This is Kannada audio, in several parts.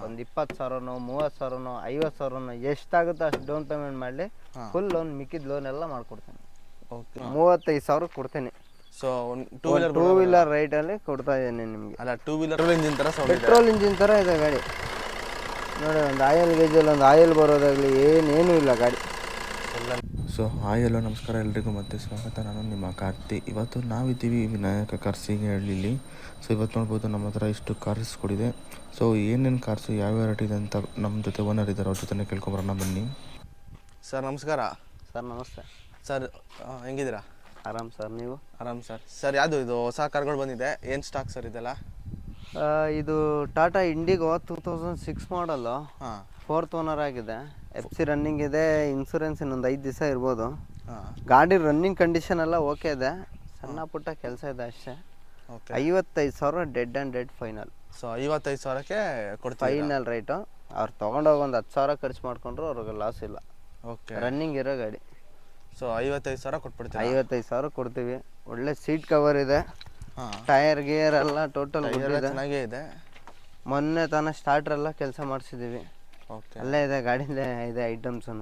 ಒಂದು 20,000ನೋ 30,000ನೋ 50,000ನೋ ಎಷ್ಟಾಗುತ್ತೋ ಅಷ್ಟು ಡೌನ್ ಪೇಮೆಂಟ್ ಮಾಡಲಿ, ಫುಲ್ ಲೋನ್ ಮಿಕ್ಕಿದ ಲೋನ್ ಎಲ್ಲ ಮಾಡ್ಕೊಡ್ತೀನಿ. ಓಕೆ, 35,000 ಕೊಡ್ತೀನಿ. ಸೊ ಟೂ ವೀಲರ್ ರೈಟಲ್ಲಿ ಕೊಡ್ತಾ ಇದ್ದೀನಿ ನಿಮಗೆ. ಅಲ್ಲ, ಟೂ ವೀಲರ್ ಇಂಜಿನ್ ಥರ ಸೌಂಡ್ ಇದೆ, ಪೆಟ್ರೋಲ್ ಇಂಜಿನ್ ಥರ ಇದೆ ಗಾಡಿ. ನೋಡಿ, ಒಂದು ಆಯಿಲ್ ಗೇಜಲ್ಲಿ ಒಂದು ಆಯಿಲ್ ಬರೋದಾಗಲಿ ಏನೇನೂ ಇಲ್ಲ ಗಾಡಿ ಎಲ್ಲ. ಸೊ ಹಾಯ್ ಹಲೋ ನಮಸ್ಕಾರ ಎಲ್ರಿಗೂ ಮತ್ತೆ ಸ್ವಾಗತ. ನಾನು ನಿಮ್ಮ ಕಾರ್ತಿ. ಇವತ್ತು ನಾವಿದ್ದೀವಿ ವಿನಾಯಕ ಕಾರ್ಸಿಗೆ ಹಳ್ಳಿಲಿ. ಸೊ ಇವತ್ತು ನೋಡ್ಬೋದು ನಮ್ಮ ಹತ್ರ ಇಷ್ಟು ಕಾರ್ಸ್ ಕೊಡಿದೆ. ಸೊ ಏನೇನು ಕಾರ್ಸು ಯಾವ್ಯಾವ ರೇಟ್ ಇದೆ ಅಂತ ನಮ್ಮ ಜೊತೆ ಓನರ್ ಇದ್ದಾರೆ, ಅವ್ರ ಜೊತೆ ಕೇಳ್ಕೊಂಬರೋಣ ಬನ್ನಿ. ಸರ್ ನಮಸ್ಕಾರ. ಸರ್ ನಮಸ್ತೆ. ಸರ್ ಹೆಂಗಿದ್ದೀರಾ? ಆರಾಮ್ ಸರ್, ನೀವು? ಆರಾಮ್ ಸರ್. ಸರ್ ಯಾವುದು ಇದು ಹೊಸ ಕಾರ್ಗಳು ಬಂದಿದೆ, ಏನು ಸ್ಟಾಕ್ ಸರ್ ಇದೆಲ್ಲ? ಇದು ಟಾಟಾ ಇಂಡಿಗೋ 2006 ಮಾಡಲು, ಹಾಂ, 4th ಓನರ್ ಆಗಿದೆ. FC ರನ್ನಿಂಗ್ ಇದೆ. ಇನ್ಸೂರೆನ್ಸ್ ಇನ್ನೊಂದು 5 ದಿವಸ ಇರ್ಬೋದು. ಹಾಂ, ಗಾಡಿ ರನ್ನಿಂಗ್ ಕಂಡೀಷನ್ ಎಲ್ಲ ಓಕೆ ಇದೆ, ಸಣ್ಣ ಪುಟ್ಟ ಕೆಲಸ ಇದೆ ಅಷ್ಟೇ. Okay. 55,000 dead and dead final. So 55,000ಕ್ಕೆ ಕೊಡ್ತೀವಿ ಫೈನಲ್ ರೇಟು. ಅವ್ರು ತೊಗೊಂಡೋಗಿ ಒಂದು 10,000 ಖರ್ಚು ಮಾಡ್ಕೊಂಡ್ರು ಅವ್ರಿಗೆ ಲಾಸ್ ಇಲ್ಲ. ಓಕೆ, ರನ್ನಿಂಗ್ ಇರೋ ಗಾಡಿ. ಸೊ 55,000 ಕೊಟ್ಬಿಡ್ತೀವಿ. 55,000 ಕೊಡ್ತೀವಿ. ಒಳ್ಳೆ ಸೀಟ್ ಕವರ್ ಇದೆ. ಹಾಂ, ಟೈರ್ ಗೇರ್ ಎಲ್ಲ ಟೋಟಲ್ ಚೆನ್ನಾಗೇ ಇದೆ. ಮೊನ್ನೆ ತಾನೇ ಸ್ಟಾರ್ಟರ್ ಎಲ್ಲ ಕೆಲಸ ಮಾಡಿಸಿದ್ದೀವಿ. ಓಕೆ, ಅಲ್ಲೇ ಇದೆ ಗಾಡಿಲೇ ಇದೆ ಐಟಮ್ಸು.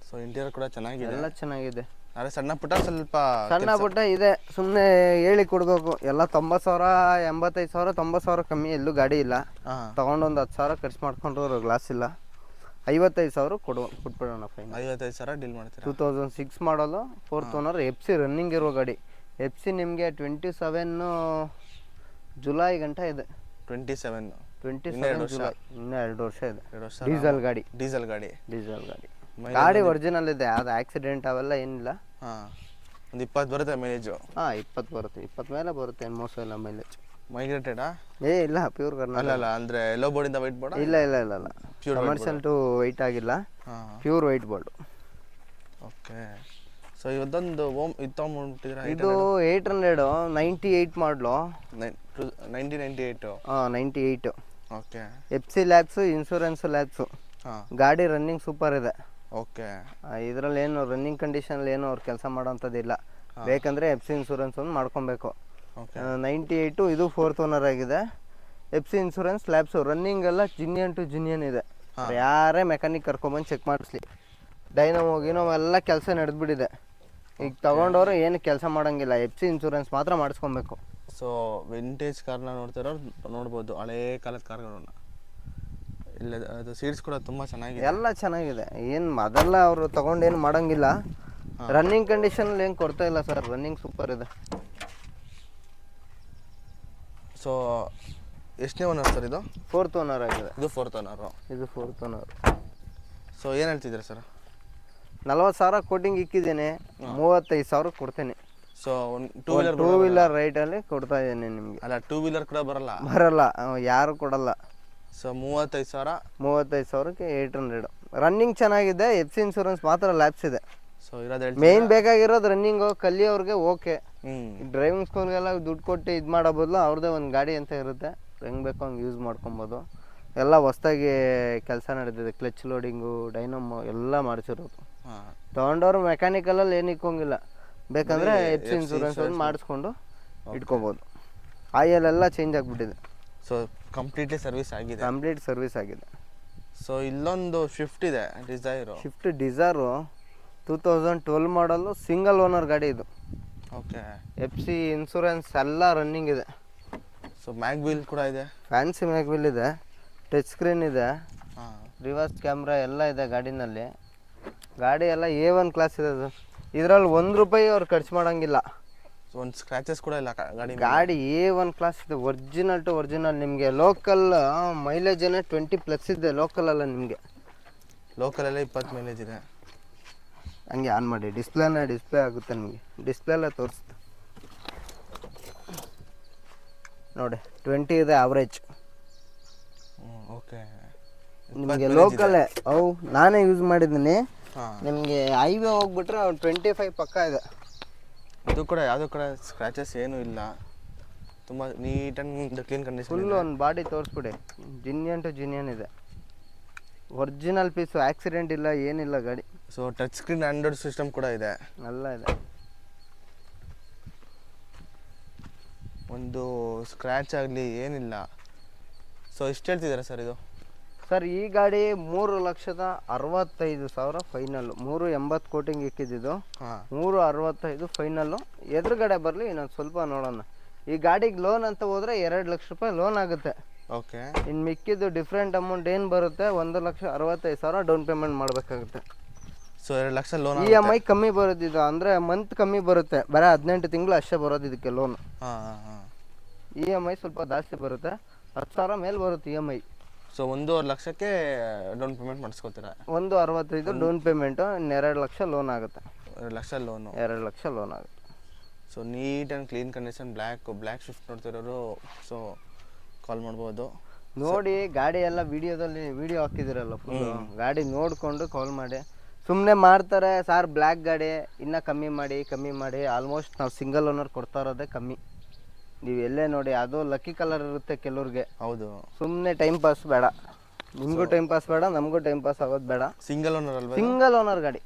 ಸೊ ಇಂಟೀರಿಯರ್ ಕೂಡ ಚೆನ್ನಾಗಿದೆ, ಎಲ್ಲ ಚೆನ್ನಾಗಿದೆ. ಆದರೆ ಸಣ್ಣ ಪುಟ್ಟ ಸ್ವಲ್ಪ ಸಣ್ಣ ಪುಟ್ಟ ಇದೆ, ಸುಮ್ಮನೆ ಹೇಳಿ ಕೊಡಬೇಕು. ಎಲ್ಲ 90,000 85,000 90,000 ಕಮ್ಮಿ ಎಲ್ಲೂ ಗಾಡಿ ಇಲ್ಲ. ಹಾಂ, ತೊಗೊಂಡೊಂದು 10,000 ಖರ್ಚು ಮಾಡ್ಕೊಂಡ್ರು ಗ್ಲಾಸ್ ಇಲ್ಲ. 55,000 ಕೊಟ್ಬಿಡೋಣ ಫೈನ್. 55,000 ಡೀಲ್ ಮಾಡ್ತೀರಾ? 2006 ಮಾಡಲು, 4th ಓನರ್, FC ರನ್ನಿಂಗ್ ಇರೋ ಗಾಡಿ. FC ನಿಮಗೆ 27 ಜುಲೈ ಗಂಟ ಇದೆ. 27 ಜುಲೈ, ಇನ್ನೂ 2 ವರ್ಷ ಇದೆ. 2 ವರ್ಷ. ಡೀಸೆಲ್ ಗಾಡಿ. ಡೀಸೆಲ್ ಗಾಡಿ. ಗಾಡಿ ಒರಿಜಿನಲ್ ಇದೆ, ಅದು ಆಕ್ಸಿಡೆಂಟ್ ಅವೆಲ್ಲ ಏನಿಲ್ಲ. ಹಾಂ, ಒಂದು 20 ಬರುತ್ತೆ ಮೈಲೇಜು? ಹಾಂ, 20 ಬರುತ್ತೆ. 20 ಮೇಲೆ ಬರುತ್ತೆ, ಏನು ಮೋಸ ಇಲ್ಲ ಮೈಲೇಜ್. ಮೈಗ್ರೇಟೆಡಾ? ಇಲ್ಲ, ಪ್ಯೂರ್ ಕರ್ನಾಟಕ. ಅಲ್ಲ ಅಂದರೆ ಎಲ್ಲೋ ಬೋರ್ಡಿಂದ ವೈಟ್ ಬೋರ್ಡ್? ಇಲ್ಲ, ಪ್ಯೂರ್ ಕಮರ್ಷಿಯಲ್ ಟು ವೈಟ್ ಆಗಿಲ್ಲ. ಹಾಂ, pure white board. Okay. So ಇವತ್ತೊಂದು ಇದು ತೊಗೊಂಡ್ಬಿಟ್ಟಿದ್ದೀರಾ? ಇದು 898 ಮಾಡಲು, 1998. ಹಾಂ, 98. Okay. FC labs, insurance labs. ಹಾಂ, ಗಾಡಿ ರನ್ನಿಂಗ್ ಸೂಪರ್ ಇದೆ. ಓಕೆ. ಇದರಲ್ಲಿ ಏನು ರನ್ನಿಂಗ್ ಕಂಡೀಷನಲ್ಲಿ ಏನು ಅವ್ರು ಕೆಲಸ ಮಾಡೋಂಥದ್ದಿಲ್ಲ. ಬೇಕಂದರೆ FC ಇನ್ಶೂರೆನ್ಸ್ ಒಂದು ಮಾಡ್ಕೊಬೇಕು. ಓಕೆ. 98. ಇದು 4th ಓನರ್ ಆಗಿದೆ. FC ಇನ್ಶೂರೆನ್ಸ್ ಲ್ಯಾಬ್ಸು ರನ್ನಿಂಗ್ ಎಲ್ಲ ಜಿನಿಯನ್ ಟು ಜಿನಿಯನ್ ಇದೆ. ಯಾರೇ ಮೆಕ್ಯಾನಿಕ್ ಕರ್ಕೊಂಬಂದು ಚೆಕ್ ಮಾಡಿಸ್ಲಿ. ಡೈನಮೋ ಎಲ್ಲ ಕೆಲಸ ನಡೆದ್ಬಿಟ್ಟಿದೆ. ಈಗ ತೊಗೊಂಡವರು ಏನು ಕೆಲಸ ಮಾಡೋಂಗಿಲ್ಲ, FC ಇನ್ಶೂರೆನ್ಸ್ ಮಾತ್ರ ಮಾಡಿಸ್ಕೊಬೇಕು. ಸೊ ವಿಂಟೇಜ್ ಕಾರ್ನ ನೋಡ್ತಿರೋರು ನೋಡ್ಬೋದು, ಹಳೇ ಕಾಲದ ಕಾರ್ಗಳನ್ನ. ಇಲ್ಲ, ಅದು ಸೀಟ್ಸ್ ಕೂಡ ತುಂಬ ಚೆನ್ನಾಗಿದೆ, ಎಲ್ಲ ಚೆನ್ನಾಗಿದೆ. ಏನು ಅದೆಲ್ಲ ಅವರು ತೊಗೊಂಡೇನು ಮಾಡೋಂಗಿಲ್ಲ. ರನ್ನಿಂಗ್ ಕಂಡೀಷನಲ್ಲಿ ಏನು ಕೊಡ್ತಾ ಇಲ್ಲ ಸರ್, ರನ್ನಿಂಗ್ ಸೂಪರ್ ಇದೆ. ಸೊ ಎಷ್ಟನೇ ಓನರ್ ಸರ್ ಇದು? 4th ಓನರ್ ಆಗಿದೆ. ಇದು 4th ಓನರು. ಇದು 4th ಓನರ್. ಸೊ ಏನು ಹೇಳ್ತಿದ್ದೀರಾ ಸರ್? 40,000 ಕೋಟಿಂಗ್ ಇಕ್ಕಿದ್ದೀನಿ, 35,000 ಕೊಡ್ತೀನಿ. ಸೊ ಟೂ ವೀಲರ್ ರೈಟಲ್ಲಿ ಕೊಡ್ತಾ ಇದ್ದೀನಿ ನಿಮಗೆ. ಅಲ್ಲ, ಟೂ ವೀಲರ್ ಕೂಡ ಬರಲ್ಲ, ಯಾರು ಕೊಡಲ್ಲ. ಸೊ 35,000ಕ್ಕೆ 800. ರನ್ನಿಂಗ್ ಚೆನ್ನಾಗಿದೆ. FC ಇನ್ಶೂರೆನ್ಸ್ ಮಾತ್ರ ಲ್ಯಾಬ್ಸ್ ಇದೆ. ಸೊ ಇರೋದು ಮೇನ್ ಬೇಕಾಗಿರೋದು ರನ್ನಿಂಗು ಕಲಿಯೋರಿಗೆ ಓಕೆ. ಡ್ರೈವಿಂಗ್ ಸ್ಕೂಲ್ಗೆಲ್ಲ ದುಡ್ಡು ಕೊಟ್ಟು ಇದು ಮಾಡೋ ಬದಲು ಅವ್ರದ್ದೇ ಒಂದು ಗಾಡಿ ಅಂತ ಇರುತ್ತೆ, ಹೆಂಗೆ ಬೇಕೋ ಹಂಗೆ ಯೂಸ್ ಮಾಡ್ಕೊಬೋದು. ಎಲ್ಲ ಹೊಸ್ದಾಗಿ ಕೆಲಸ ನಡೆದಿದೆ, ಕ್ಲಚ್ ಲೋಡಿಂಗು, ಡೈನಮೋ ಎಲ್ಲ ಮಾಡಿಸಿರೋದು. ತೊಗೊಂಡವ್ರು ಮೆಕ್ಯಾನಿಕಲಲ್ಲಿ ಏನು ಇಕ್ಕೋಂಗಿಲ್ಲ, ಬೇಕಂದರೆ FC ಇನ್ಶೂರೆನ್ಸ್ ಒಂದು ಮಾಡಿಸ್ಕೊಂಡು ಇಟ್ಕೋಬೋದು. ಆಯಿಲ್ ಎಲ್ಲ ಚೇಂಜ್ ಆಗಿಬಿಟ್ಟಿದೆ. ಸೊ ಕಂಪ್ಲೀಟ್ಲಿ ಸರ್ವಿಸ್ ಆಗಿದೆ? ಕಂಪ್ಲೀಟ್ ಸರ್ವಿಸ್ ಆಗಿದೆ. ಸೊ ಇಲ್ಲೊಂದು ಸ್ವಿಫ್ಟ್ ಇದೆ, ಸ್ವಿಫ್ಟ್ ಡಿಸೈರು 2012 ಮಾಡಲು, ಸಿಂಗಲ್ ಓನರ್ ಗಾಡಿ ಇದು. ಓಕೆ. FC ಇನ್ಶೂರೆನ್ಸ್ ಎಲ್ಲ ರನ್ನಿಂಗ್ ಇದೆ. ಸೊ ಮ್ಯಾಗ್ವೀಲ್ ಕೂಡ ಇದೆ, ಫ್ಯಾನ್ಸಿ ಮ್ಯಾಗ್ವೀಲ್ ಇದೆ, ಟಚ್ ಸ್ಕ್ರೀನ್ ಇದೆ, ಹಾಂ, ರಿವರ್ಸ್ ಕ್ಯಾಮ್ರಾ ಎಲ್ಲ ಇದೆ ಗಾಡಿನಲ್ಲಿ. ಗಾಡಿ ಎಲ್ಲ A1 ಕ್ಲಾಸ್ ಇದೆ. ಇದರಲ್ಲಿ ₹1 ಅವ್ರು ಖರ್ಚು ಮಾಡೋಂಗಿಲ್ಲ. ಒಂದು ಸ್ಕ್ರ್ಯಾಚಸ್ ಕೂಡ ಇಲ್ಲ ಗಾಡಿ A1 ಕ್ಲಾಸ್ ಇದೆ, ಒರಿಜಿನಲ್ ಟು ಒರಿಜಿನಲ್. ನಿಮಗೆ ಲೋಕಲ್ ಮೈಲೇಜ್ ಏನೇ 20+ ಇದೆ, ಲೋಕಲ್ ಅಲ್ಲ ನಿಮಗೆ. ಲೋಕಲಲ್ಲೇ 20 ಮೈಲೇಜ್ ಇದೆ. ಹಂಗೆ ಆನ್ ಮಾಡಿ, ಡಿಸ್ಪ್ಲೇ ಆಗುತ್ತೆ ನಿಮಗೆ, ಡಿಸ್ಪ್ಲೇ ಎಲ್ಲ ತೋರಿಸುತ್ತೆ ನೋಡಿ. 20 ಇದೆ ಆವ್ರೇಜ್. ಓಕೆ. ನಿಮಗೆ ಲೋಕಲ್ಲೇ ನಾನೇ ಯೂಸ್ ಮಾಡಿದ್ದೀನಿ. ನಿಮಗೆ ಹೈವೇ ಹೋಗ್ಬಿಟ್ರೆ 25 ಪಕ್ಕ ಇದೆ. ಇದು ಕೂಡ ಯಾವುದೂ ಕೂಡ ಸ್ಕ್ರ್ಯಾಚಸ್ ಏನೂ ಇಲ್ಲ, ತುಂಬ neat and clean condition. Full ಒಂದು ಬಾಡಿ ತೋರಿಸ್ಬಿಡಿ, ಜಿನಿಯನ್ ಟು ಜಿನಿಯನ್ ಇದೆ. ಒರಿಜಿನಲ್ ಪೀಸು, ಆಕ್ಸಿಡೆಂಟ್ ಇಲ್ಲ, ಏನಿಲ್ಲ ಗಾಡಿ. So touch screen android system ಕೂಡ ಇದೆ, ಎಲ್ಲ ಇದೆ. ಒಂದು ಸ್ಕ್ರ್ಯಾಚ್ ಆಗಲಿ ಏನಿಲ್ಲ. ಸೊ ಎಷ್ಟು ಹೇಳ್ತಿದ್ದೀರಾ ಸರ್ ಇದು? ಸರ್ ಈ ಗಾಡಿ 3,65,000 ಫೈನಲ್ಲು. 380 coating ಇಕ್ಕಿದ್ದು, 365 final. ಎದುರುಗಡೆ ಬರಲಿ ಇನ್ನೊಂದು ಸ್ವಲ್ಪ ನೋಡೋಣ. ಈ ಗಾಡಿಗೆ ಲೋನ್ ಅಂತ ಹೋದರೆ 2 ಲಕ್ಷ ರೂಪಾಯಿ ಲೋನ್ ಆಗುತ್ತೆ. ಓಕೆ. ಇನ್ನು ಮಿಕ್ಕಿದ್ದು ಡಿಫ್ರೆಂಟ್ ಅಮೌಂಟ್ ಏನು ಬರುತ್ತೆ, 1,65,000 ಡೌನ್ ಪೇಮೆಂಟ್ ಮಾಡಬೇಕಾಗುತ್ತೆ. So 2 lakh loan. EMI ಕಮ್ಮಿ ಬರುತ್ತೆ ಇದು, ಅಂದರೆ ಮಂತ್ ಕಮ್ಮಿ ಬರುತ್ತೆ. ಬರೀ 18 ತಿಂಗಳು ಅಷ್ಟೇ ಬರೋದು ಇದಕ್ಕೆ ಲೋನ್. EMI ಸ್ವಲ್ಪ ಜಾಸ್ತಿ ಬರುತ್ತೆ, 10,000 ಮೇಲೆ ಬರುತ್ತೆ EMI. ಸೊ 1.5 ಲಕ್ಷಕ್ಕೆ ಡೌನ್ ಪೇಮೆಂಟ್ ಮಾಡಿಸ್ಕೊತೀರಾ? 165 ಡೌನ್ ಪೇಮೆಂಟು, 2 ಲಕ್ಷ ಲೋನ್ ಆಗುತ್ತೆ. 2 ಲಕ್ಷ ಲೋನು. 2 ಲಕ್ಷ ಲೋನ್ ಆಗುತ್ತೆ. So neat and clean condition black shift ನೋಡ್ತಿರೋರು ಸೊ ಕಾಲ್ ಮಾಡ್ಬೋದು. ನೋಡಿ ಗಾಡಿ ಎಲ್ಲ ವಿಡಿಯೋ ಹಾಕಿದಿರಲ್ಲ ಫುಲ್ಲು, ಗಾಡಿ ನೋಡಿಕೊಂಡು ಕಾಲ್ ಮಾಡಿ. ಸುಮ್ಮನೆ ಮಾಡ್ತಾರೆ ಸಾರ್ ಬ್ಲ್ಯಾಕ್ ಗಾಡಿ ಇನ್ನೂ ಕಮ್ಮಿ ಮಾಡಿ. ಆಲ್ಮೋಸ್ಟ್ ನಾವು ಸಿಂಗಲ್ ಓನರ್ ಕೊಡ್ತಾ ಇರೋದೇ ಕಮ್ಮಿ. ನೀವು ಎಲ್ಲೇ ನೋಡಿ, ಅದು ಲಕ್ಕಿ ಕಲರ್ ಇರುತ್ತೆ ಕೆಲವ್ರಿಗೆ. ಹೌದು. ಸುಮ್ಮನೆ ಟೈಮ್ ಪಾಸ್ ಬೇಡ, ನಿಮಗೂ ಟೈಮ್ ಪಾಸ್ ಬೇಡ, ನಮಗೂ ಟೈಮ್ ಪಾಸ್ ಆಗೋದು ಬೇಡ. ಸಿಂಗಲ್ ಓನರ್ ಅಲ್ವಾ? ಸಿಂಗಲ್ ಓನರ್ ಗಾಡಿ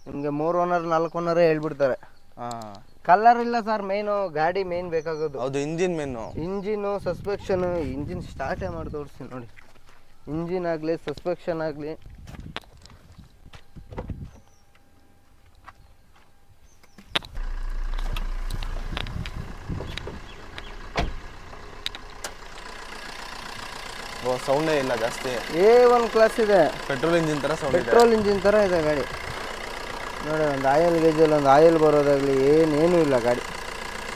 ನಿಮಗೆ 3 ಓನರ್ 4 ಓನರೇ ಹೇಳ್ಬಿಡ್ತಾರೆ. ಕಲರ್ ಇಲ್ಲ ಸರ್, ಮೇನು ಗಾಡಿ ಮೇನ್ ಬೇಕಾಗೋದು. ಹೌದು, ಇಂಜಿನ್ ಮೇನು. ಇಂಜಿನು, ಸಸ್ಪೆಕ್ಷನು. ಇಂಜಿನ್ ಸ್ಟಾರ್ಟೇ ಮಾಡಿ ತೋರಿಸ್ತೀನಿ ನೋಡಿ. ಇಂಜಿನ್ ಆಗಲಿ, ಸಸ್ಪೆಕ್ಷನ್ ಆಗಲಿ. ಸೌಂಡೇ ಇಲ್ಲ ಜಾಸ್ತಿ. A1 ಕ್ಲಾಸ್ ಇದೆ. ಪೆಟ್ರೋಲ್ ಇಂಜಿನ್ ಥರ ಸೌಂಡ್ ಇದೆ. ಪೆಟ್ರೋಲ್ ಇಂಜಿನ್ ಥರ ಇದೆ ಗಾಡಿ ನೋಡಿ. ಒಂದು ಆಯಿಲ್ ಗೇಜಲ್ಲಿ ಒಂದು ಆಯಿಲ್ ಬರೋದಾಗಲಿ ಏನೇನೂ ಇಲ್ಲ ಗಾಡಿ.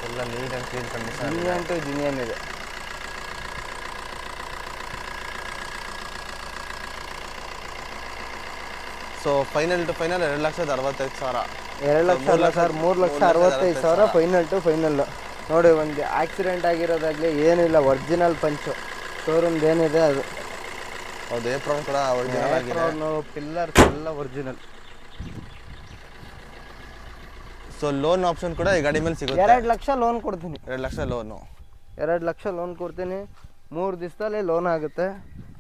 ಎಲ್ಲ neat and clean condition. Genuine to genuine ಇದೆ. So final to final 2,65,000. 2 lakh ಅಲ್ಲ ಸರ್, 3,65,000 ಫೈನಲ್ ಟು ಫೈನಲ್. ನೋಡಿ, ಒಂದು ಆಕ್ಸಿಡೆಂಟ್ ಆಗಿರೋದಾಗಲಿ ಏನಿಲ್ಲ, ಒರಿಜಿನಲ್ ಪಂಚು. ಶೋರೂಮ್ದು ಏನಿದೆ ಅದು. ಹೌದು, ಏಪ್ರಾನ್ ಕೂಡ ಒರಿಜಿನಲ್ ಆಗಿದೆ. ಪಿಲ್ಲರ್ಸ್ ಎಲ್ಲ ಒರಿಜಿನಲ್. ಸೊ ಲೋನ್ ಆಪ್ಷನ್ ಕೂಡ ಈ ಗಾಡಿ ಮೇಲೆ ಸಿಗುತ್ತೆ. 2 ಲಕ್ಷ ಲೋನ್ ಕೊಡ್ತೀನಿ. 2 ಲಕ್ಷ ಲೋನು. 2 ಲಕ್ಷ ಲೋನ್ ಕೊಡ್ತೀನಿ. 3 ದಿವಸದಲ್ಲಿ ಲೋನ್ ಆಗುತ್ತೆ.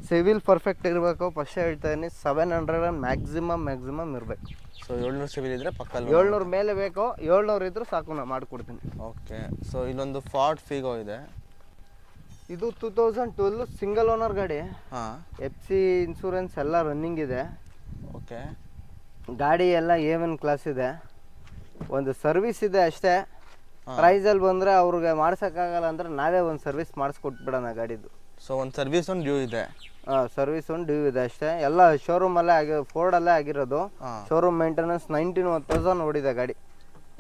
ಸಿವಿಲ್ ಪರ್ಫೆಕ್ಟ್ ಇರಬೇಕು. ಫಸ್ಟ್ ಹೇಳ್ತಾ ಇದೀನಿ, 700 ಮ್ಯಾಕ್ಸಿಮಮ್ ಇರಬೇಕು. ಸೊ 700 ಸಿವಿಲ್ ಇದ್ರೆ ಪಕ್ಕ 700 ಮೇಲೆ ಬೇಕು. 700 ಇದ್ರೂ ಸಾಕು, ನಾನು ಮಾಡಿಕೊಡ್ತೀನಿ. ಓಕೆ. ಸೊ ಇಲ್ಲೊಂದು ಫಾರ್ಡ್ ಫಿಗೋ ಇದೆ. ಇದು 2012 ಸಿಂಗಲ್ ಓನರ್ ಗಾಡಿ. FC ಇನ್ಶೂರೆನ್ಸ್ ಎಲ್ಲ ರನ್ನಿಂಗ್ ಇದೆ. ಓಕೆ. ಗಾಡಿ ಎಲ್ಲ A1 ಕ್ಲಾಸ್ ಇದೆ. ಒಂದು ಸರ್ವಿಸ್ ಇದೆ ಅಷ್ಟೇ. ಪ್ರೈಸಲ್ಲಿ ಬಂದರೆ ಅವ್ರಿಗೆ ಮಾಡ್ಸೋಕ್ಕಾಗಲ್ಲ ಅಂದರೆ ನಾವೇ ಒಂದು ಸರ್ವಿಸ್ ಮಾಡಿಸ್ಕೊಟ್ಬಿಡೋಣ ಗಾಡಿದು. ಸೊ ಒಂದು ಸರ್ವಿಸ್ ಒಂದು ಡ್ಯೂ ಇದೆ. ಸರ್ವಿಸ್ ಒಂದು ಡ್ಯೂ ಇದೆ ಅಷ್ಟೇ. ಎಲ್ಲ ಶೋರೂಮಲ್ಲೇ ಫೋರ್ಡಲ್ಲೇ ಆಗಿರೋದು. ಶೋರೂಮ್ ಮೇಂಟೆನೆನ್ಸ್ 91,000 ಓಡಿದೆ ಗಾಡಿ.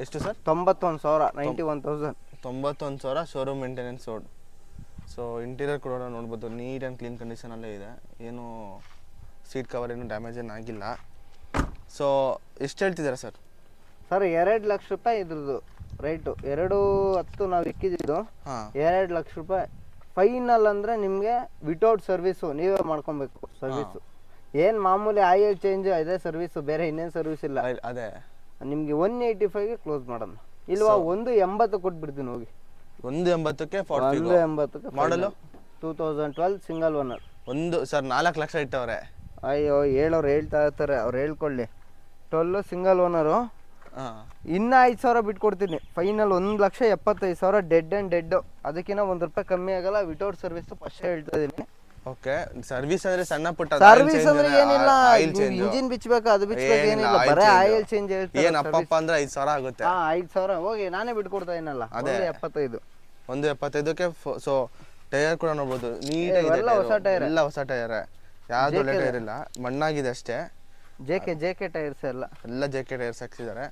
ಎಷ್ಟು sir? 91,000. 91,000. 91,000 showroom maintenance road. So interior ಕೂಡ ನೋಡ್ಬೋದು, ನೀಟ್ ಆ್ಯಂಡ್ ಕ್ಲೀನ್ ಕಂಡೀಷನಲ್ಲೇ ಇದೆ. ಏನು ಸೀಟ್ ಕವರ್ ಏನು ಡ್ಯಾಮೇಜ್ ಏನು ಆಗಿಲ್ಲ. ಸೊ ಎಷ್ಟು ಹೇಳ್ತಿದ್ದೀರಾ ಸರ್? ಸರ್ 2 ಲಕ್ಷ ರೂಪಾಯಿ ಇದ್ರದ್ದು ರೇಟು. 210 ನಾವು ಇಕ್ಕಿದ್ದು. 2 ಲಕ್ಷ ರೂಪಾಯಿ ಫೈನಲ್. ಅಂದರೆ ನಿಮಗೆ ವಿತೌಟ್ ಸರ್ವಿಸು ನೀವೇ ಮಾಡ್ಕೊಬೇಕು. ಸರ್ವಿಸು ಏನು ಮಾಮೂಲಿ ಆಯಿಲ್ ಚೇಂಜ್ ಅದೇ ಸರ್ವಿಸು, ಬೇರೆ ಇನ್ನೇನು ಸರ್ವಿಸ್ ಇಲ್ಲ. ಅದೇ ನಿಮಗೆ 185ಗೆ ಕ್ಲೋಸ್ ಮಾಡೋಣ. ಇಲ್ವಾ 180 ಕೊಟ್ಬಿಡ್ತೀನಿ ಹೋಗಿ. 180ಕ್ಕೆ 180ಕ್ಕೆ ಮಾಡಲು 2012 ಸಿಂಗಲ್ ಓನರ್. ಸರ್ 4 ಲಕ್ಷ ಇಟ್ಟವ್ರೆ. ಅಯ್ಯೋ, ಹೇಳೋರು ಹೇಳ್ತಾ ಇರ್ತಾರೆ, ಅವ್ರು ಹೇಳ್ಕೊಳ್ಳಿ. 12 ಸಿಂಗಲ್ ಓನರು. ಇನ್ನೂ 5,000 ಬಿಟ್ಕೊಡ್ತೀನಿ ಫೈನಲ್. 1,75,000 dead and dead. ಅದಕ್ಕಿಂತ ₹1 ಕಮ್ಮಿ ಆಗಲ್ಲ. ವಿತೌಟ್ ಸರ್ವಿಸ್ ಫಸ್ಟ್ ಹೇಳ್ತಾ ಇದೀನಿ. ಓಕೆ. ಸರ್ವಿಸ್ ಅಂದ್ರೆ ಸಣ್ಣ ಪುಟ್ಟ ಸರ್ವಿಸ್ ಅಂದ್ರೆ ಏನಿಲ್ಲ, ಇಂಜಿನ್ ಬಿಚ್ಚಬೇಕು, ಅದು ಬಿಚ್ಚಬೇಕು, ಏನಿಲ್ಲ, ಬರೀ ಆಯಿಲ್ ಚೇಂಜ್ ಹೇಳ್ತಾರೆ. ಏನು ಅಪ್ಪ ಅಂದ್ರೆ 5,000 ಆಗುತ್ತೆ. 5,000 ಹೋಗಿ ನಾನೇ ಬಿಟ್ಕೊಡ್ತಾ ಏನಲ್ಲ. 175. 175ಕ್ಕೆ. ಸೊ ಟೈರ್ ಕೂಡ ನೋಡ್ಬೋದು, ನೀಟಾಗಿದೆ. ಎಲ್ಲ ಹೊಸ ಟೈರ್. ಎಲ್ಲ ಹೊಸ ಟೈರ್, ಯಾವ್ದು ಒಳ್ಳೆ ಟೈರ್ ಇಲ್ಲ, ಮಣ್ಣಾಗಿದೆ ಅಷ್ಟೇ. JK ಟೈರ್ಸ್ ಎಲ್ಲ JK ಟೈರ್ಸ್ ಹಾಕ್ಸಿದ್ದಾರೆ.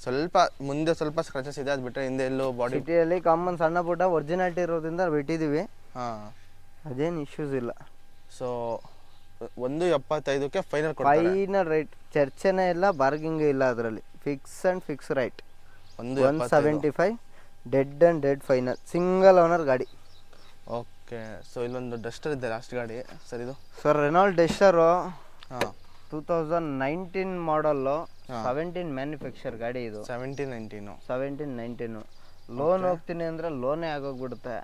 ಸ್ವಲ್ಪ ಮುಂದೆ ಸ್ವಲ್ಪ ಸ್ಕ್ರಾಚಸ್ ಇದೆ, ಅದು ಬಿಟ್ಟರೆ ಹಿಂದೆ ಎಲ್ಲೋ ಬಾಡಿ ಸಿಟಿಯಲ್ಲಿ ಕಾಮನ್ ಸಣ್ಣ ಪುಟ್ಟ ಒರಿಜಿನಾಲಿಟಿ ಇರೋದ್ರಿಂದ ಬಿಟ್ಟಿದ್ದೀವಿ. ಅದೇನು ಇಶ್ಯೂಸ್ ಇಲ್ಲ. ಸೊ 175ಕ್ಕೆ ಫೈನಲ್ ಕೊಡ್ತಾರೆ. ಫೈನಲ್ ರೈಟ್, ಚರ್ಚೆನೇ ಇಲ್ಲ, ಬಾರ್ಗಿಂಗ್ ಇಲ್ಲ ಅದರಲ್ಲಿ. Fix right. 175 dead and dead final. Single owner ಗಾಡಿ. ಓಕೆ. ಸೊ ಇಲ್ಲೊಂದು ಡಸ್ಟರ್ ಇದೆ ಲಾಸ್ಟ್ ಗಾಡಿ ಸರ್. ಇದು ಸರ್ ರೆನಾಲ್ಡ್ ಡಸ್ಟರು 2019 ಮಾಡಲ್ಲು. 17 ಮ್ಯಾನುಫ್ಯಾಕ್ಚರ್ ಗಾಡಿ ಇದು. 17-19 ಲೋನ್ ಹೋಗ್ತೀನಿ ಅಂದರೆ ಲೋನೇ ಆಗೋಗ್ಬಿಡುತ್ತೆ.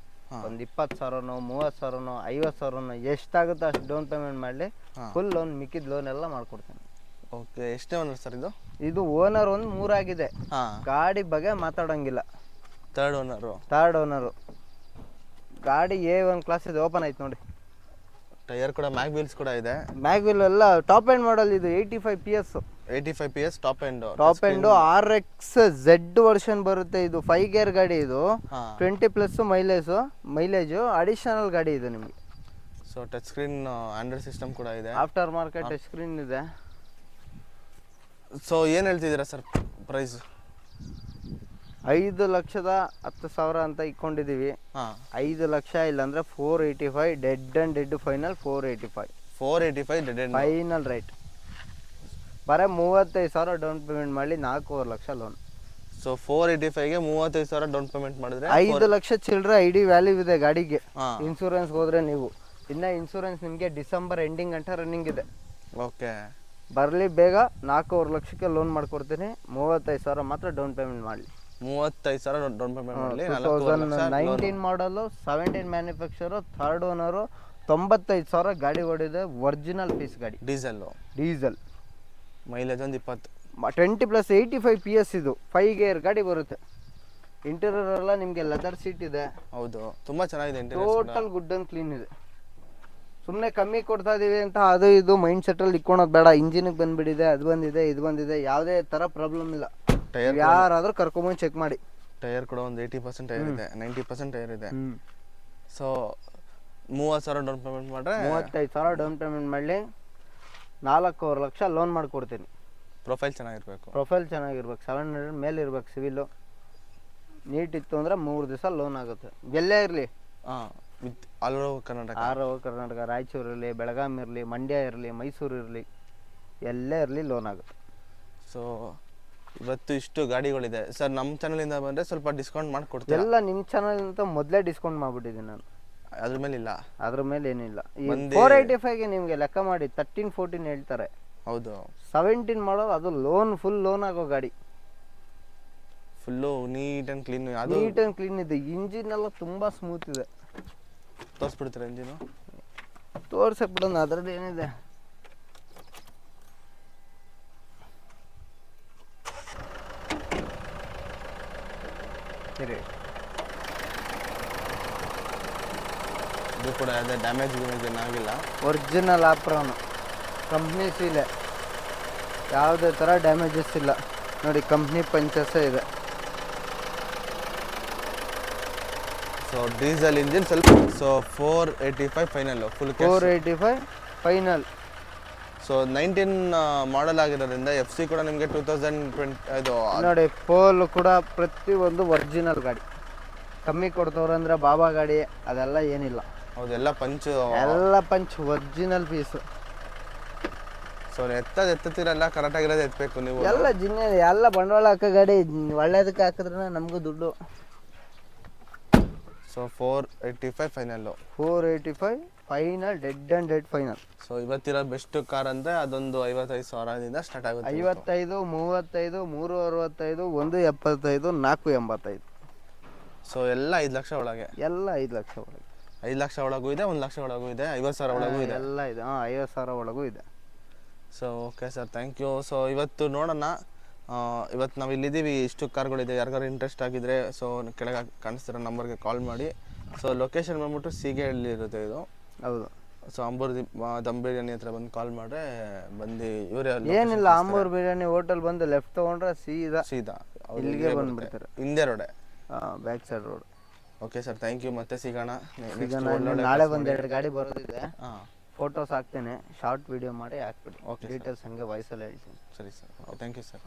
ಒಂದು 20,000ನೋ 30,000ನೋ 50,000ನೋ ಎಷ್ಟಾಗುತ್ತೋ ಅಷ್ಟು ಡೌನ್ ಪೇಮೆಂಟ್ ಮಾಡಲಿ, ಫುಲ್ ಲೋನ್ ಮಿಕ್ಕಿದ ಲೋನ್ ಎಲ್ಲ ಮಾಡ್ಕೊಡ್ತೀನಿ. ಓಕೆ. ಎಷ್ಟೇ ಓನರ್ ಸರ್ ಇದು? ಇದು ಓನರ್ ಒಂದು 3 ಆಗಿದೆ. ಗಾಡಿ ಬಗ್ಗೆ ಮಾತಾಡೋಂಗಿಲ್ಲ. Third owner. ಗಾಡಿ A1 ಕ್ಲಾಸ್ ಇದೆ. ಓಪನ್ ಆಯ್ತು ನೋಡಿ. ಟೈರ್ ಕೂಡ ಮ್ಯಾಗ್ ವೀಲ್ಸ್ ಕೂಡ ಇದೆ. ಮ್ಯಾಗ್ವಿಲ್ ಎಲ್ಲ ಟಾಪ್ ಎಂಡ್ ಮಾಡಲ್ ಇದು 85 PS. 85 PS top end. Top end RX Z version ಬರುತ್ತೆ. ಇದು 5 ಗೇರ್ ಗಾಡಿ. ಇದು 20+ ಮೈಲೇಜ್ ಅಡಿಷನಲ್ ಗಾಡಿ ಇದು ನಿಮಗೆ. So touch screen android system ಕೂಡ ಇದೆ. ಆಫ್ಟರ್ ಮಾರ್ಕೆಟ್ ಟಚ್ ಸ್ಕ್ರೀನ್ ಇದೆ. ಸೊ ಏನು ಹೇಳ್ತಿದ್ದೀರಾ ಸರ್ ಪ್ರೈಸ್? 5,10,000 ಅಂತ ಇಟ್ಕೊಂಡಿದ್ದೀವಿ. 5 ಲಕ್ಷ ಇಲ್ಲಾಂದ್ರೆ 485 dead final 485. 485 dead final rate. ಬರೀ 35,000 ಡೌನ್ ಪೇಮೆಂಟ್ ಮಾಡಿ 4.5 ಲಕ್ಷ ಲೋನ್. ಸೊ 485ಗೆ 35,000 ಡೌನ್ ಪೇಮೆಂಟ್ ಮಾಡಿದ್ರೆ 5 ಲಕ್ಷ ಚಿಲ್ಲರೆ ಐಡಿ ವ್ಯಾಲ್ಯೂ ಇದೆ ಗಾಡಿಗೆ. ಇನ್ಶೂರೆನ್ಸ್ ಹೋದ್ರೆ ನೀವು ಇನ್ನ ಇನ್ಶೂರೆನ್ಸ್ ನಿಮಗೆ ಡಿಸೆಂಬರ್ ಎಂಡಿಂಗ್ ಗಂಟ ರನ್ನಿಂಗ್ ಇದೆ. ಓಕೆ, ಬರಲಿ ಬೇಗ 4.5 ಲಕ್ಷಕ್ಕೆ ಲೋನ್ ಮಾಡ್ಕೊಡ್ತೀನಿ. 35,000 ಮಾತ್ರ ಡೌನ್ ಪೇಮೆಂಟ್ ಮಾಡಲಿ. 35,000 ಡೌನ್ ಪೇಮೆಂಟ್ ಮಾಡಲಿ. 2019 ಮಾಡಲು 17 ಮ್ಯಾನುಫ್ಯಾಕ್ಚರ್, ಥರ್ಡ್ ಓನರು, 95,000 ಗಾಡಿ ಓಡಿದೆ. ಒರಿಜಿನಲ್ ಪೀಸ್ ಗಾಡಿ. ಡೀಸೆಲ್ ಮೈಲೇಜ್ ಒಂದು 20. 20+ 85 PS. ಇದು 5 ಗೇರ್ ಗಾಡಿ ಬರುತ್ತೆ. ಇಂಟೀರಿಯರ್ ಎಲ್ಲ ನಿಮಗೆ ಲೆದರ್ ಸೀಟ್ ಇದೆ. ಹೌದು, ತುಂಬಾ ಚೆನ್ನಾಗಿದೆ. ಟೋಟಲ್ ಗುಡ್ ಅಂಡ್ ಕ್ಲೀನ್ ಇದೆ. ಸುಮ್ಮನೆ ಕಮ್ಮಿ ಕೊಡ್ತಾ ಇದೀವಿ ಅಂತ ಅದು ಇದು ಮೈಂಡ್ ಸೆಟ್ಟಲ್ಲಿ ಇಕ್ಕೊಳೋದು ಬೇಡ. ಇಂಜಿನಿಗೆ ಬಂದ್ಬಿಟ್ಟಿದೆ, ಅದು ಬಂದಿದೆ, ಇದು ಬಂದಿದೆ, ಯಾವುದೇ ಥರ ಪ್ರಾಬ್ಲಮ್ ಇಲ್ಲ. ಟೈರ್ ಯಾರಾದರೂ ಕರ್ಕೊಂಬಂದು ಚೆಕ್ ಮಾಡಿ. ಟೈರ್ ಕೂಡ ಒಂದು 80% ಟೈರ್ ಇದೆ, 90% ಟೈರ್ ಇದೆ. ಸೊ 30,000 ಡೌನ್ ಪೇಮೆಂಟ್ ಮಾಡಿದ್ರೆ 35,000 ಡೌನ್ ಪೇಮೆಂಟ್ ಮಾಡಲಿ. 4.5 ಲಕ್ಷ ಲೋನ್ ಮಾಡಿಕೊಡ್ತೀನಿ. ಪ್ರೊಫೈಲ್ ಚೆನ್ನಾಗಿರ್ಬೇಕು. 700 ಮೇಲೆ ಇರ್ಬೇಕು. ಸಿವಿಲು ನೀಟ್ ಇತ್ತು ಅಂದರೆ 3 ದಿವಸ ಲೋನ್ ಆಗುತ್ತೆ. ಎಲ್ಲೇ ಇರಲಿ, with all over Karnataka, Raichur ಇರಲಿ, ಬೆಳಗಾಂ ಇರಲಿ, ಮಂಡ್ಯ ಇರಲಿ, ಮೈಸೂರು ಇರಲಿ, ಎಲ್ಲೇ ಇರಲಿ ಲೋನ್ ಆಗುತ್ತೆ. ಸೊ ಇವತ್ತು ಇಷ್ಟು ಗಾಡಿಗಳಿದೆ ಸರ್. ನಮ್ಮ ಚಾನಲಿಂದ ಬಂದರೆ ಸ್ವಲ್ಪ ಡಿಸ್ಕೌಂಟ್ ಮಾಡಿಕೊಡ್ತೀವಿ. ಎಲ್ಲ ನಿಮ್ಮ ಚಾನಲ್ ಅಂತ ಮೊದಲೇ ಡಿಸ್ಕೌಂಟ್ ಮಾಡಿಬಿಟ್ಟಿದ್ದೀನಿ ನಾನು. ಅದ್ರ ಮೇಲೆ ಇಲ್ಲ, ಅದ್ರ ಮೇಲೆ ಏನಿಲ್ಲ. 485ಗೆ ನಿಮಗೆ ಲೆಕ್ಕ ಮಾಡಿ 13-14 ಹೇಳ್ತಾರೆ. ಹೌದು, 17 ಮಾಡೋದು. ಅದು ಫುಲ್ ಲೋನ್ ಆಗೋ ಗಾಡಿ. ಫುಲ್ಲು ನೀಟ್ ಆ್ಯಂಡ್ ಕ್ಲೀನ್ ಇದೆ. ಇಂಜಿನ್ ಎಲ್ಲ ತುಂಬ ಸ್ಮೂತ್ ಇದೆ. ತೋರಿಸ್ಬಿಡ್ತೀರಾ ಇಂಜಿನು? ತೋರ್ಸಕ್ಬಿಡೋಣ, ಅದ್ರದ್ದು ಏನಿದೆ. ಇದು ಕೂಡ ಯಾವುದೇ ಡ್ಯಾಮೇಜ್ ಏನಾಗಿಲ್ಲ. ಒರಿಜಿನಲ್ ಆಪ್ರಾನು, ಕಂಪ್ನಿ ಸೀಲೆ, ಯಾವುದೇ ಥರ ಡ್ಯಾಮೇಜಸ್ ಇಲ್ಲ ನೋಡಿ. ಕಂಪ್ನಿ ಪಂಚಸ್ಸೇ ಇದೆ. ಸೊ ಡೀಸೆಲ್ ಇಂಜಿನ್ ಸ್ವಲ್ಪ. So 485 final, full 485 final. So 19 ಮಾಡಲ್ ಆಗಿರೋದ್ರಿಂದ FC ಕೂಡ ನಿಮಗೆ 2020 ಇದು ನೋಡಿ. ಪೋಲ್ ಕೂಡ ಪ್ರತಿಯೊಂದು ಒರಿಜಿನಲ್ ಗಾಡಿ. ಕಮ್ಮಿ ಕೊಡ್ತವ್ರೆ ಅಂದರೆ ಬಾಬಾ ಗಾಡಿ ಅದೆಲ್ಲ ಏನಿಲ್ಲ. ಹೌದು, ಎಲ್ಲ ಪಂಚ್ ಒರಿಜಿನಲ್ ಪೀಸು. ಸೊ ಎತ್ತತ್ತಿರಲ್ಲ, ಕರೆಕ್ಟಾಗಿರೋದು ಎತ್ತಬೇಕು ನೀವು. ಎಲ್ಲ ಎಲ್ಲ ಬಂಡವಾಳ ಹಾಕೋ ಗಾಡಿ. ಒಳ್ಳೇದಕ್ಕೆ ಹಾಕಿದ್ರೆ ನಮಗೂ ದುಡ್ಡು. So 485 final. 485 final, dead final. So ಇವತ್ತಿರೋ ಬೆಸ್ಟ್ ಕಾರ್ ಅಂದರೆ ಅದೊಂದು 55,000ದಿಂದ ಸ್ಟಾರ್ಟ್ ಆಗುತ್ತೆ. 55, 35, 365, 175, 485. ಸೊ ಎಲ್ಲ 5 ಲಕ್ಷ ಒಳಗೆ. ಎಲ್ಲ 5 ಲಕ್ಷ ಒಳಗೆ. 5 ಲಕ್ಷ ಒಳಗೂ ಇದೆ, 1 ಲಕ್ಷ ಒಳಗೂ ಇದೆ, 50,000 ಒಳಗೂ ಇದೆ. ಎಲ್ಲ ಇದೆ. 50,000 ಒಳಗೂ ಇದೆ. So okay sir, thank you. So ಇವತ್ತು ನೋಡೋಣ. ಇವತ್ತು ನಾವು ಇಲ್ಲಿದ್ದೀವಿ. ಇಷ್ಟು ಕಾರ್ಗಳಿದೆ. ಯಾರಿಗಾರು ಇಂಟ್ರೆಸ್ಟ್ ಆಗಿದ್ರೆ ಸೊ ಕೆಳಗೆ ಕಾಣಿಸ್ತಿರೋ ನಂಬರ್ಗೆ ಕಾಲ್ ಮಾಡಿ. ಸೊ ಲೊಕೇಶನ್ ಬಂದ್ಬಿಟ್ಟು ಸೀಗೆಹಳ್ಳಿ ಇರುತ್ತೆ ಇದು. ಹೌದು. ಸೊ ಅಂಬೂರ್ ದಮ್ ಬಿರಿಯಾನಿ ಹತ್ರ ಬಂದು ಕಾಲ್ ಮಾಡ್ರೆ ಬಂದು ಇವರೇ. ಏನಿಲ್ಲ, ಅಂಬೂರ್ ಬಿರಿಯಾನಿ ಹೋಟೆಲ್ ಬಂದು ಲೆಫ್ಟ್ ತೊಗೊಂಡ್ರೆ ಸೀದಾ ಇಲ್ಲಿಗೆ ಬಂದುಬಿಡ್ತಾರೆ. ಹಿಂದೆ ರೋಡೆ, back side road. Okay sir, thank you. ಮತ್ತೆ ಸಿಗೋಣ. ನಾಳೆ ಒಂದು 2 ಗಾಡಿ ಬರೋದಿದೆ. ಫೋಟೋಸ್ ಹಾಕ್ತೇನೆ, ಶಾರ್ಟ್ ವಿಡಿಯೋ ಮಾಡಿ ಹಾಕ್ಬಿಡಿ. ಡೀಟೇಲ್ಸ್ ಹಂಗೆ ವಾಯ್ಸಲ್ಲಿ ಹೇಳ್ತೀನಿ. ಸರಿ ಸರ್, ಥ್ಯಾಂಕ್ ಯು ಸರ್.